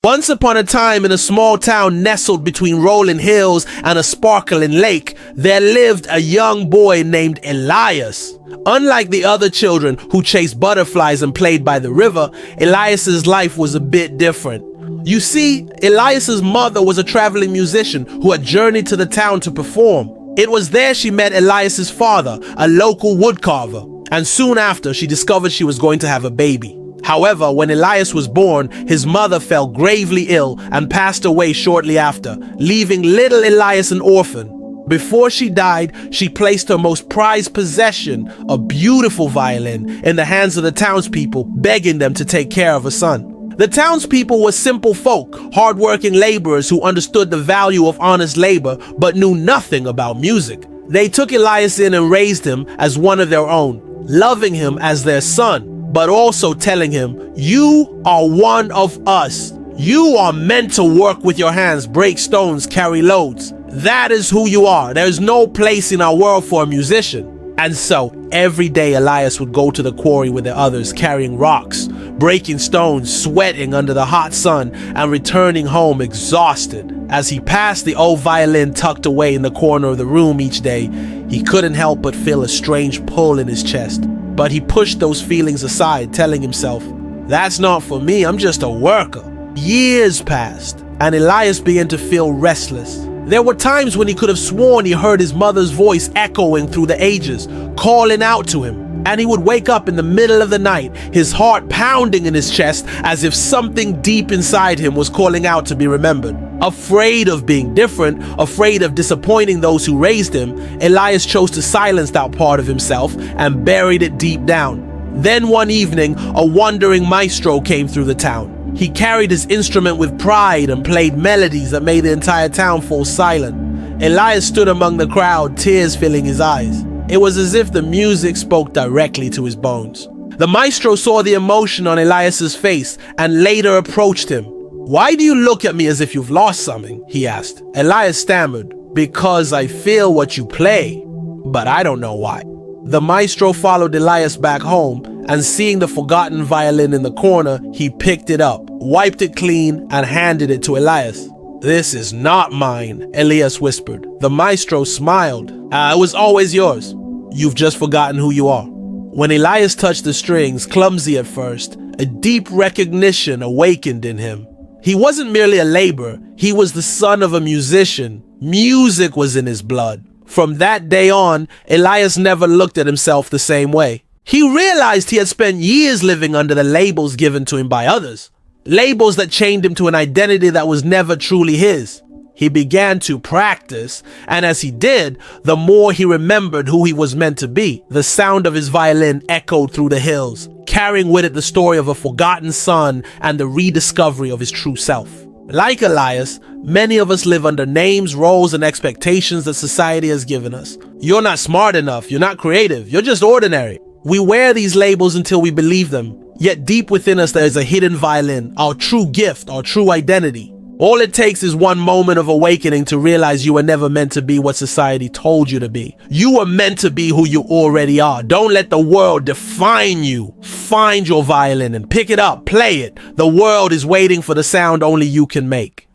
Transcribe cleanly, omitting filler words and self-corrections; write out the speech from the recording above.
Once upon a time, in a small town nestled between rolling hills and a sparkling lake, there lived a young boy named Elias. Unlike the other children who chased butterflies and played by the river, Elias's life was a bit different. You see, Elias's mother was a traveling musician who had journeyed to the town to perform. It was there she met Elias's father, a local woodcarver, and soon after she discovered she was going to have a baby. However, when Elias was born, his mother fell gravely ill and passed away shortly after, leaving little Elias an orphan. Before she died, she placed her most prized possession, a beautiful violin, in the hands of the townspeople, begging them to take care of her son. The townspeople were simple folk, hard-working laborers who understood the value of honest labor but knew nothing about music. They took Elias in and raised him as one of their own, loving him as their son, but also telling him, "You are one of us. You are meant to work with your hands, break stones, carry loads. That is who you are. There's no place in our world for a musician." And so, every day Elias would go to the quarry with the others, carrying rocks, breaking stones, sweating under the hot sun, and returning home exhausted. As he passed the old violin tucked away in the corner of the room each day, he couldn't help but feel a strange pull in his chest. But he pushed those feelings aside, telling himself, "That's not for me, I'm just a worker." Years passed, and Elias began to feel restless. There were times when he could have sworn he heard his mother's voice echoing through the ages, calling out to him. And he would wake up in the middle of the night, his heart pounding in his chest as if something deep inside him was calling out to be remembered. Afraid of being different, afraid of disappointing those who raised him, Elias chose to silence that part of himself and buried it deep down. Then one evening, a wandering maestro came through the town. He carried his instrument with pride and played melodies that made the entire town fall silent. Elias stood among the crowd, tears filling his eyes. It was as if the music spoke directly to his bones. The maestro saw the emotion on Elias's face and later approached him. "Why do you look at me as if you've lost something?" he asked. Elias stammered, "Because I feel what you play, but I don't know why." The maestro followed Elias back home, and seeing the forgotten violin in the corner, he picked it up, wiped it clean, and handed it to Elias. "This is not mine," Elias whispered. The maestro smiled. "It was always yours. You've just forgotten who you are." When Elias touched the strings, clumsy at first, a deep recognition awakened in him. He wasn't merely a laborer, he was the son of a musician. Music was in his blood. From that day on, Elias never looked at himself the same way. He realized he had spent years living under the labels given to him by others. Labels that chained him to an identity that was never truly his. He began to practice, and as he did, the more he remembered who he was meant to be. The sound of his violin echoed through the hills, carrying with it the story of a forgotten son and the rediscovery of his true self. Like Elias, many of us live under names, roles, and expectations that society has given us. You're not smart enough, you're not creative, you're just ordinary. We wear these labels until we believe them, yet deep within us there is a hidden violin, our true gift, our true identity. All it takes is one moment of awakening to realize you were never meant to be what society told you to be. You were meant to be who you already are. Don't let the world define you. Find your violin and pick it up, play it. The world is waiting for the sound only you can make.